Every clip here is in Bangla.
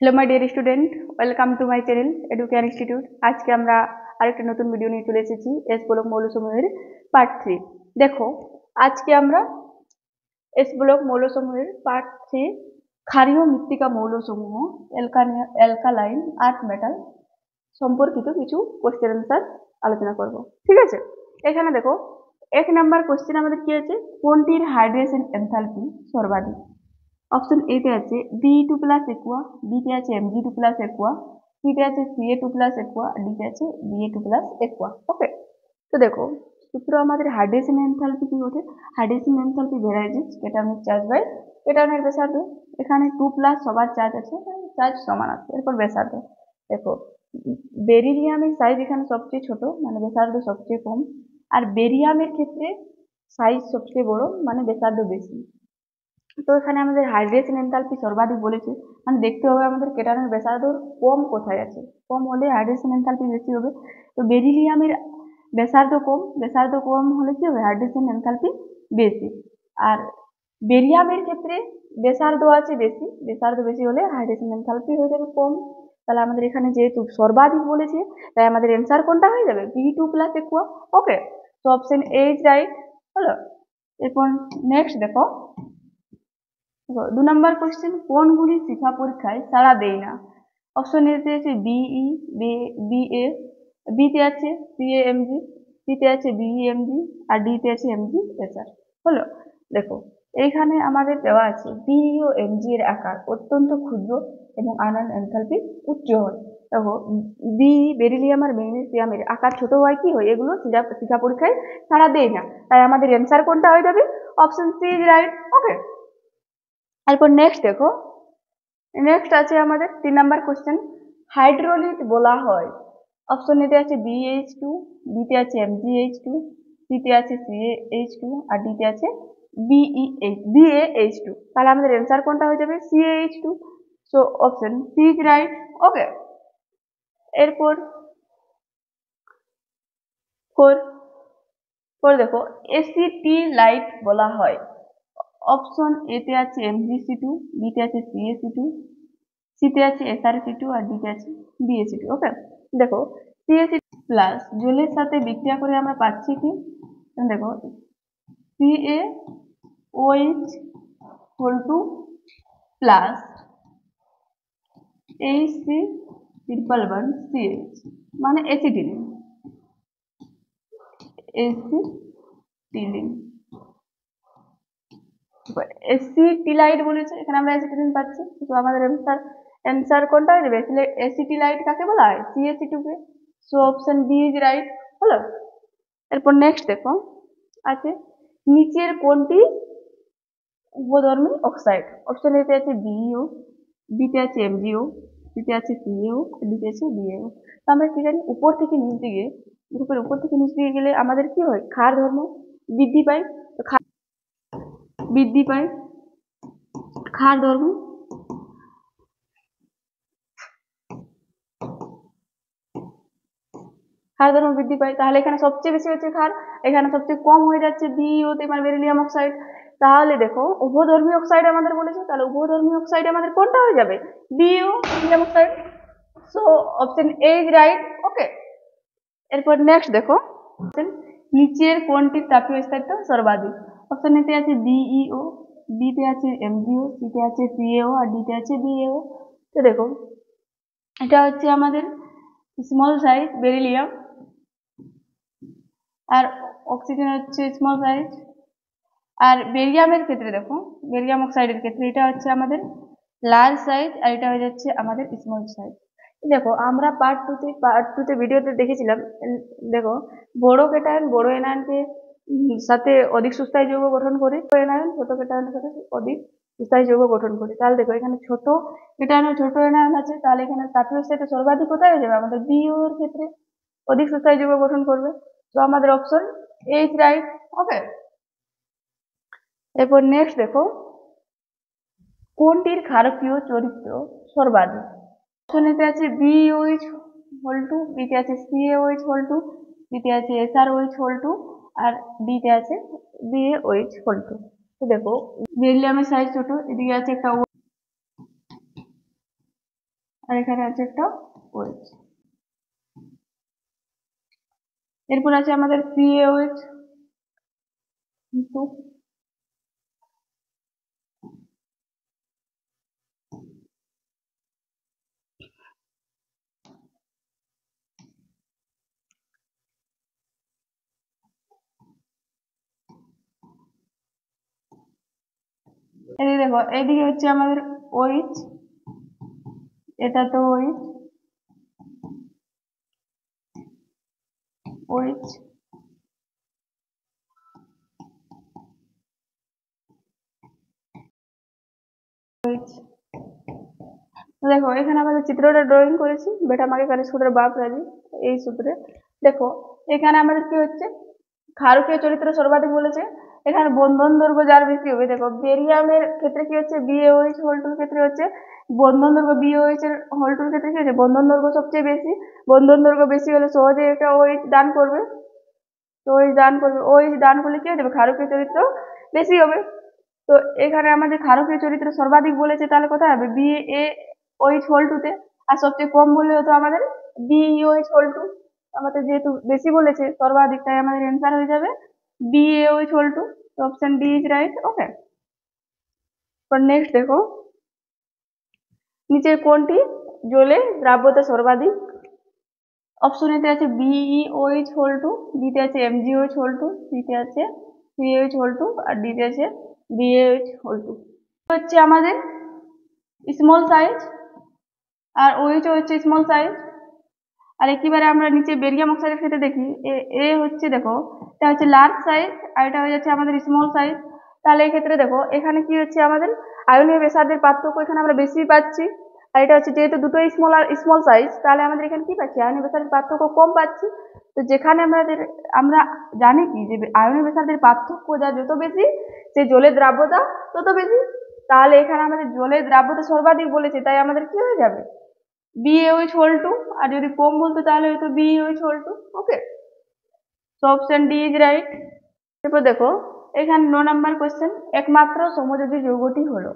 Hello my dear student, welcome to my channel educare institute. আজকে আমরা আরেকটা নতুন ভিডিও নিয়ে চলে এসেছি এস ব্লক মৌলসমূহের পার্ট 3। দেখো, আজকে আমরা এস ব্লক মৌলসমূহের পার্ট 3 ক্ষারীয় মৃত্তিকা মৌলসমূহ অ্যালকালাইন আর্থ মেটাল সম্পর্কিত কিছু কোশ্চেন অ্যান্সার আলোচনা করব। ঠিক আছে, এখানে দেখো 1 নাম্বার কোশ্চেন আমাদের কি আছে, কোনটির হাইড্রেশন এনথালপি সর্বাধিক? অপশন এ তে আছে Be2 প্লাস একুয়া, বি তে আছে Mg2 প্লাস একুয়া, সি তে আছে Ca2 প্লাস একুয়া, ডি তে আছে Ba2 প্লাস একুয়া। ওকে, তো দেখো সূত্র আমাদের হাইড্রেশন এনথালপি কি ওঠে, হাইড্রেশন এনথালপি ভ্যারাইজিস কেটায়নিক চার্জ বাই কেটায়নের ব্যাসার্ধ। এখানে 2 প্লাস সবার চার্জ আছে, চার্জ সমান আছে। এরপর ব্যাসার্ধ দেখো, বেরিলিয়ামের সাইজ এখানে সবচেয়ে ছোট, মানে ব্যাসার্ধ সবচেয়ে কম, আর বেরিয়ামের ক্ষেত্রে সাইজ সবচেয়ে বড়, মানে ব্যাসার্ধ বেশি। তো এখানে আমাদের হাইড্রেশন এনথালপি সর্বাধিক বলেছে, মানে দেখতে হবে আমাদের কেটায়নের ব্যাসার্ধ কম কোথায় আছে, কম হলে হাইড্রেশন এনথালপি বেশি হবে। তো বেরিলিয়ামের ব্যাসার্ধ কম হলে কি হবে, হাইড্রেশন এনথালপি বেশি। আর বেরিয়ামের ক্ষেত্রে ব্যাসার্ধ আছে বেশি, ব্যাসার্ধ বেশি হলে হাইড্রেশন এনথালপি হয়ে যাবে কম। তাহলে আমাদের এখানে যেহেতু সর্বাধিক বলেছে, তাই আমাদের অ্যান্সার কোনটা হয়ে যাবে, Be2 প্লাস একুয়া। ওকে, তো অপশন এ ইজ রাইট হলো। এরপর নেক্সট দেখো, 2 নম্বর কোশ্চেন, কোনগুলি শিক্ষা পরীক্ষায় সাড়া দেয় না? অপশন এ তে আছে বিই, বিএ, বি তে আছে সিএএমজি, সি তে আছে বিইএমজি, আর ডি তে আছে এমজিএসআর। হলো, দেখো এইখানে আমাদের দেওয়া আছে বিই ও এমজি এর আকার অত্যন্ত ক্ষুদ্র এবং আয়নন এনথালপি উচ্চ হয়। দেখো, বেরিলিয়াম আর ম্যাগনেসিয়ামের আকার ছোট হয়, কি হয়, এগুলো শিক্ষা পরীক্ষায় সাড়া দেয় না। তাই আমাদের অ্যান্সার কোনটা হয়ে যাবে, option C is right. Okay, এরপর নেক্সট দেখো, নেক্সট আছে আমাদের 3 নাম্বার কোশ্চেন, হাইড্রোলিট বলা হয়? অপশন এতে আছে BH2, বি তে আছে MgH2, সি তে আছে CaH2, আর ডি তে আছে BaH2। তাহলে আমাদের অ্যান্সার কোনটা হয়ে যাবে, CaH2। So option C is right. Okay, এরপর ফোর দেখো, এসিটিলাইট বলা হয়? অপশন এ তে আছে MgC2, বি তে আছে CaC2, সি তে আছে SrC2, আর ডি তে আছে BaC2। ওকে, দেখো CaC2 প্লাস জলের সাথে বিক্রিয়া করে আমরা পাচ্ছি কি, দেখো CaOH প্লাস HC1CH, মানে অ্যাসিটিলিন। এসিটিলাইট বলেছে, এখানে আমরা অ্যাসিটিলিন পাচ্ছি, তো আমাদের অ্যান্সার কোনটা হয়ে যাবে, এসিটিলাইট কাকে বলা হয়, CaC2 কে। So option B is right হলো। এরপর নেক্সট দেখো আছে, নিচের কোনটি উপধর্মী অক্সাইড? অপশন এ তে আছে বিইও, বি তে আছে এমজিও, সি তে আছে সিএও, ডি তে আছে বিএও। তো আমরা কি জানি, উপর থেকে নিচ দিকে, গ্রুপের উপর থেকে নিচ দিকে গেলে আমাদের কি হয়, ক্ষার ধর্ম বৃদ্ধি পায়। তো বৃদ্ধি পায় ক্ষার ধর্ম, ক্ষার ধর্ম বৃদ্ধি পায়। তাহলে এখানে সবচেয়ে বেশি হচ্ছে ক্ষার, এখানে সবচেয়ে কম হয়ে যাচ্ছে বিইওতে, মানে বেরিলিয়াম অক্সাইড। তাহলে দেখো উভধর্মী অক্সাইড আমাদের বলেছে, তাহলে উভধর্মী অক্সাইড আমাদের কোনটা হয়ে যাবে, B E O, beryllium oxide. So option A is right. Okay, এরপর নেক্সট দেখো, নিচের কোনটির তাপীয় স্থায়িত্ব সর্বাধিক? অপশন এ তে আছে বিইও, বি তে আছে এমজিও, সি তে আছে সিএও, আর ডি তে আছে বিএও। তো দেখো এটা হচ্ছে আমাদের স্মল সাইজ বেরিলিয়াম, আর অক্সিজেন হচ্ছে স্মল সাইজ। আর বেরিয়ামের ক্ষেত্রে দেখো, বেরিয়াম অক্সাইডের ক্ষেত্রে এটা হচ্ছে আমাদের লার্জ সাইজ, আর এটা হয়ে যাচ্ছে আমাদের স্মল সাইজ। দেখো আমরা পার্ট টুতে ভিডিওতে দেখেছিলাম, দেখো বড় কেটায়ন বড় এনায়নকে সাথে অধিক সুস্থায়ী যৌগ গঠন করে, এনায়ন ছোট কেটায়নের সাথে অধিক সুস্থায়ী যৌগ গঠন করে। তাহলে দেখো এখানে ছোট কেটায়ন ছোট এনায়ন আছে, তাহলে এখানে তাপীয় স্থায়িত্ব সর্বাধিক কোথায় হয়ে যাবে, আমাদের বিও এর ক্ষেত্রে অধিক সুস্থায়ী যৌগ গঠন করবে। তো আমাদের option A is right. Okay, এরপর নেক্সট দেখো, কোনটির ক্ষারকীয় চরিত্র সর্বাধিক? অপশন এতে আছে BOH2, বি তে আছে CaOH2, সি তে আছে SrOH2, আর ডি তে আছে BaOH2। তো দেখো বেরিলিয়ামের সাইজ ছোট, এদিকে আছে একটা আর এখানে আছে একটা OH। এরপর আছে আমাদের CaOH কিন্তু এদিকে দেখো, এদিকে হচ্ছে আমাদের OH, এটা তো OH, OH দেখো এখানে আমাদের চিত্রটা ড্রয়িং করেছি, বেটা মাকে কানে সূত্রের বাপ রাজি, এই সূত্রে দেখো এখানে আমাদের কি হচ্ছে, ক্ষারকীয় চরিত্র সর্বাধিক বলেছে। এখানে বন্ধন দৈর্ঘ্য যার বেশি হবে, দেখো বেরিয়ামের ক্ষেত্রে কি হচ্ছে, BaOH হোল টুর ক্ষেত্রে হচ্ছে বন্ধন দৈর্ঘ্য, BaOH এর হোল টুর ক্ষেত্রে কি হচ্ছে বন্ধন দৈর্ঘ্য সবচেয়ে বেশি। বন্ধন দৈর্ঘ্য বেশি হলে সহজে একটা OH দান করবে, তো OH দান করবে, OH দান করলে কি হয়ে যাবে, ক্ষারকীয় চরিত্র বেশি হবে। তো এখানে আমাদের ক্ষারকীয় চরিত্র সর্বাধিক বলেছে, তাহলে কোথায় হবে, BaOH হোল টুতে। আর সবচেয়ে কম বললে হতো আমাদের BeOH হোল টু। আমাদের যেহেতু বেশি বলেছে সর্বাধিক, তাই আমাদের অ্যান্সার হয়ে যাবে BaOH হোল টু। তো option D is right. Okay, next দেখো, নিচের কোনটি জলে দ্রাব্যতা সর্বাধিক। অপশন এতে আছে BeOH হোল টু, বিতে আছে MgOH হোল টু, সিতে আছে CaOH হোল টু, আর ডিতে আছে BaOH হোল টু। হচ্ছে আমাদের স্মল সাইজ, আর OH হচ্ছে স্মল সাইজ। আর একেবারে আমরা নিচে বেরিয়াম অক্সাইডের ক্ষেত্রে দেখি, এ হচ্ছে দেখো এটা হচ্ছে লার্জ সাইজ, আর এটা হয়ে যাচ্ছে আমাদের স্মল সাইজ। তাহলে এই ক্ষেত্রে দেখো এখানে কি হচ্ছে, আমাদের আয়নীয় ব্যাসার্ধের পার্থক্য এখানে আমরা বেশি পাচ্ছি, আর এটা হচ্ছে যেহেতু দুটোই স্মল আর স্মল সাইজ, তাহলে আমাদের এখানে কি পাচ্ছি, আয়নীয় ব্যাসার্ধের পার্থক্য কম পাচ্ছি। তো যেখানে আমরা জানি কি যে আয়নীয় ব্যাসার্ধের পার্থক্য যা যত বেশি, সে জলের দ্রাব্যতা তত বেশি। তাহলে এখানে আমাদের জলের দ্রাব্যতা সর্বাধিক বলেছে, তাই আমাদের কি হয়ে যাবে, BaOH হোল টু। আর যদি কম বলতো তাহলে হয়তো BeOH হোল টু। ওকে, তো অপশন ডি ইজ রাইট। এরপর দেখো এখানে 9 নাম্বার কোশ্চেন, একমাত্র সমযোজী যৌগটি হলো।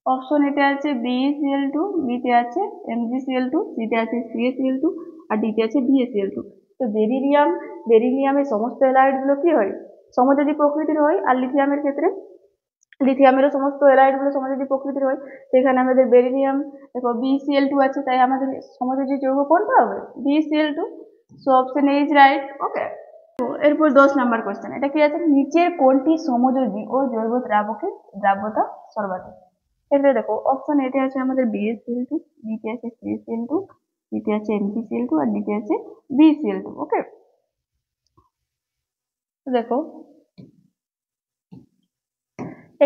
অপশন এতে আছে BeCl2, বিতে আছে MgCl2, সিতে আছে CaCl2, আর ডিতে আছে BaCl2। তো বেরিলিয়ামের সমস্ত হ্যালাইড গুলো কি হয়, সমযোজী প্রকৃতির হয়। আর লিথিয়ামের ক্ষেত্রে লিথিয়ামেরও সমস্ত হ্যালাইড গুলো সমযোজী প্রকৃতির হয়। সেখানে আমাদের বেরিলিয়াম দেখো BeCl2 আছে, তাই আমাদের সমযোজী যৌগ কোনটা হবে, BeCl2। So option A is right. Okay, এরপর 10 নাম্বার কোশ্চেন, এটা কি আছে, নিচের কোনটি সমযোজী ও জৈব দ্রাবকের দ্রাব্যতা সর্বাধিক। এখানে দেখো অপশন এতে আছে আমাদের BaCl2, বিতে আছে CaCl2, সিতে আছে MgCl2, আর ডিতে আছে BeCl2। ওকে, দেখো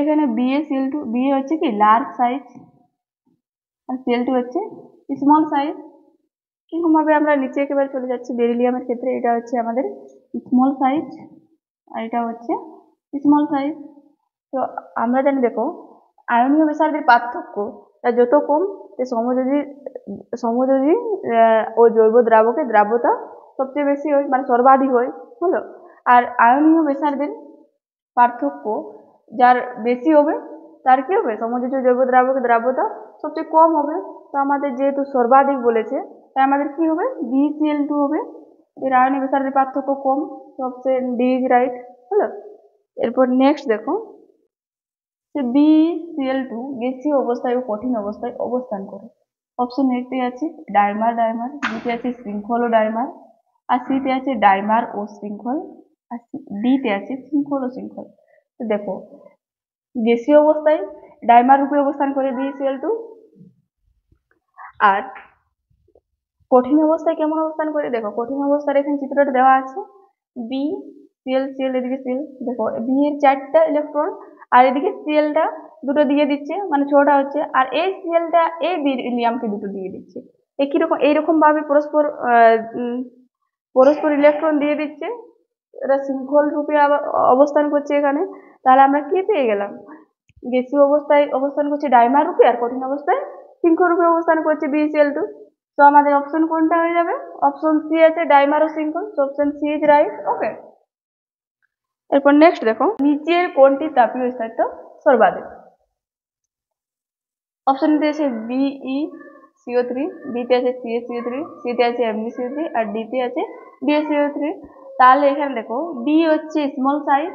এখানে BaCl2, বি হচ্ছে কি লার্জ সাইজ, আর Cl2 হচ্ছে স্মল সাইজ। এরকম ভাবে আমরা নিচে একেবারে চলে যাচ্ছি। বেরিলিয়ামের ক্ষেত্রে এটা হচ্ছে আমাদের স্মল সাইজ, আর এটা হচ্ছে স্মল সাইজ। তো আমরা জানি দেখো আয়নীয় ব্যাসার্ধের পার্থক্য যত কম, সমযোজী ও জৈব দ্রাবকের দ্রাব্যতা সবচেয়ে বেশি হয়, মানে সর্বাধিক হয়, হলো। আর আয়নীয় ব্যাসার্ধের পার্থক্য যার বেশি হবে, তার কি হবে, সমযোজী জৈব দ্রাবকের দ্রাব্যতা সবচেয়ে কম হবে। তো আমাদের যেহেতু সর্বাধিক বলেছে, তাই আমাদের কি হবে, BeCl2 হবে। এর আয়নীয় ব্যাসার্ধের পার্থক্য কম, তো অপশন ডি ইজ রাইট, হলো। এরপর নেক্সট দেখো, BeCl2 গ্যাসীয় অবস্থায় ও কঠিন অবস্থায় অবস্থান করে। অপশন এতে আছে ডাইমার, বিতে আছে শৃঙ্খল ও ডাইমার, আর সিতে আছে ডাইমার ও শৃঙ্খল, আর ডিতে আছে শৃঙ্খল ও শৃঙ্খল। তো দেখো গ্যাসীয় অবস্থায় ডাইমার রূপে অবস্থান করে BeCl2, আর কঠিন অবস্থায় কেমন অবস্থান করে, দেখো কঠিন অবস্থার এখানে চিত্রটা দেওয়া আছে, BCl এদিকে সিএল, দেখো বি এর 4টা ইলেকট্রন, আর এদিকে সিএলটা দুটো দিয়ে দিচ্ছে, মানে 6টা হচ্ছে, আর এই সিএলটা এই বেরিলিয়ামকে দুটো দিয়ে দিচ্ছে। একই রকম এইরকম ভাবে পরস্পর ইলেকট্রন দিয়ে দিচ্ছে, এরা শৃঙ্খল রূপে অবস্থান করছে এখানে। তাহলে আমরা কি পেয়ে গেলাম, গ্যাসীয় অবস্থায় অবস্থান করছে ডাইমার রূপে, আর কঠিন অবস্থায় শৃঙ্খল রূপে অবস্থান করছে BeCl2। তো আমাদের অপশন কোনটা হয়ে যাবে, অপশন সি আছে ডাইমার ও শৃঙ্খল, তো option C is right. Okay, এরপর নেক্সট দেখো, নিচের কোনটি তাপীয় স্থায়িত্ব সর্বাধিক। অপশন দিয়েছে BeCl, CO3, বিতে আছে CaCO3, সিতে আছে MgCO3 আর ডিতে আছে DaCO3। তাহলে এখানে দেখো ডি হচ্ছে স্মল সাইজ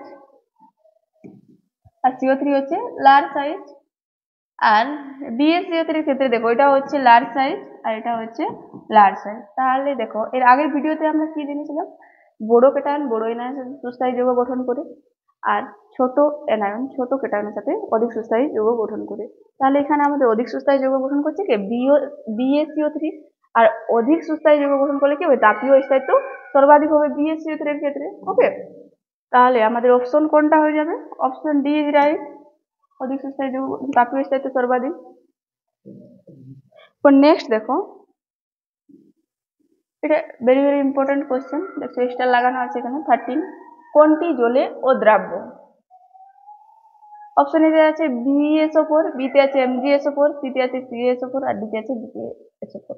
আর CO3 হচ্ছে লার্জ সাইজ। আর DaCO3 এর ক্ষেত্রে দেখো এটা হচ্ছে লার্জ সাইজ আর এটা হচ্ছে লার্জ সাইজ। তাহলে দেখো এর আগের ভিডিওতে আমরা কি জেনেছিলাম, বড় ক্যাটায়ন বড় এনায়নের সাথে সুস্থায়ী যৌগ গঠন করে আর ছোট এনায়ন ছোট ক্যাটায়নের সাথে অধিক সুস্থায়ী যৌগ গঠন করে। তাহলে এখানে আমাদের অধিক সুস্থায়ী যৌগ গঠন করছে কি BaCO3, আর অধিক সুস্থায়ী যৌগ গঠন করলে কি হবে, তাপীয় স্থায়িত্ব সর্বাধিক হবে BaCO3 এর ক্ষেত্রে। ওকে, তাহলে আমাদের অপশন কোনটা হয়ে যাবে, অপশন ডি ইজ রাইট, অধিক সুস্থায়ী যৌগ তাপীয় স্থায়িত্ব সর্বাধিক। নেক্সট দেখো, এটা ভেরি ভেরি ইম্পর্টেন্ট কোশ্চেন, দেখো স্টার লাগানো আছে এখানে 13। কোনটি জলে অদ্রাব্য? অপশন এ আছে BaSO4, বিতে আছে MgSO4, সিতে আছে CaSO4 আর ডিতে আছে BaSO4।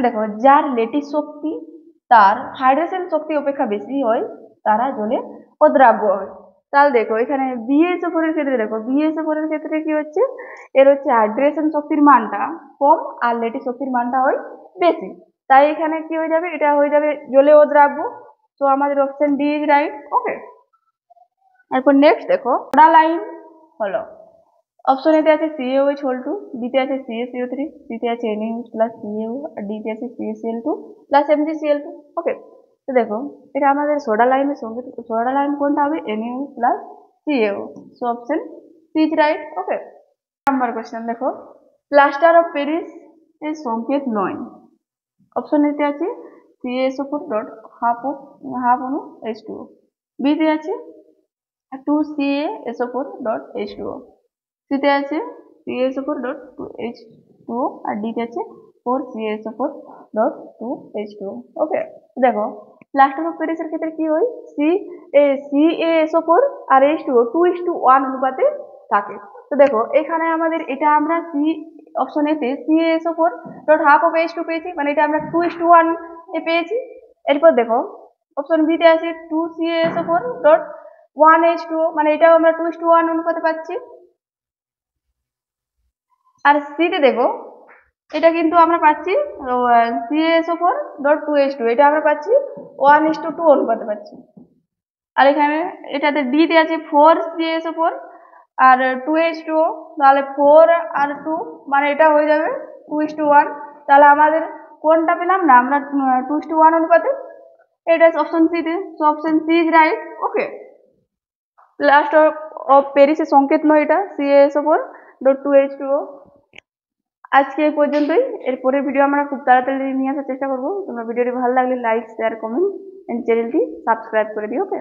দেখো যার লেটিস শক্তি তার হাইড্রেশন শক্তি অপেক্ষা বেশি হয় তারা জলে অদ্রাব্য হয়। তাহলে দেখো এখানে BaSO4 এর ক্ষেত্রে দেখো BaSO4 এর ক্ষেত্রে কি হচ্ছে, এর হচ্ছে হাইড্রেশন শক্তির মানটা কম আর লেটিস শক্তির মানটা হয় বেশি। তাই এখানে কি হয়ে যাবে, এটা হয়ে যাবে জলে অদ্রাব্য। তো আমাদের option D is right. Okay, এরপর নেক্সট দেখো সোডা লাইম হলো, অপশন এতে আছে CaOH হোল 2, বিতে আছে CaCO3, সিতে আছে NaOH প্লাস CaO আর ডিতে আছে CaCl2 প্লাস MgCl2। ওকে, তো দেখো এটা আমাদের সোডা লাইমের সঙ্গে, সোডা লাইম কোনটা হবে, NaOH plus CaO। So option C is right. Okay, number question দেখো, প্লাস্টার অফ প্যারিস এর সংকেত 9। অপশন এতে আছে CaSO4 ডট হাফ অণু H2O, বিতে আছে 2CaSO4 ডট H2O, সিতে আছে CaSO4 ডট 2H2O আর ডিতে আছে 4CaSO4 ডট 2H2O। ওকে, দেখো প্লাস্টার অফ প্যারিস এর ক্ষেত্রে কি হয়, CaSO4 আর H2O 2:1 অনুপাতে থাকে। তো দেখো এখানে আমাদের এটা আমরা অপশন এতে CaSO4 dot half of H2 পেয়েছি, মানে এটা আমরা 2:1 এ পেয়েছি। এরপর দেখো অপশন বি তে আছে 2CaSO4 ডট 1H2O, মানে এটাও আমরা 2:1 অনুপাতে পাচ্ছি। আর সিতে দেখো এটা কিন্তু আমরা পাচ্ছি CaSO4 ডট 2H2, এটা আমরা পাচ্ছি 1:2 অনুপাতে পাচ্ছি। আর এখানে এটাতে ডিতে আছে 4CaSO4 আর 2H2O, তাহলে 4 আর 2 মানে এটা হয়ে যাবে 2:1। তাহলে আমাদের কোনটা পেলাম না, আমরা 2:1 অনুপাতে, এটা অপশন সিতে। So option C is right. Okay, last of প্যারিসের সংকেত নয় এটা CaSO4 ডট 2H2O। আজকে এই পর্যন্তই, এরপরের ভিডিও আমরা খুব তাড়াতাড়ি নিয়ে আসার চেষ্টা করবো। তোমরা ভিডিওটি ভালো লাগলে লাইক শেয়ার কমেন্ট এন্ড চ্যানেলটি সাবস্ক্রাইব করে দিও। ওকে।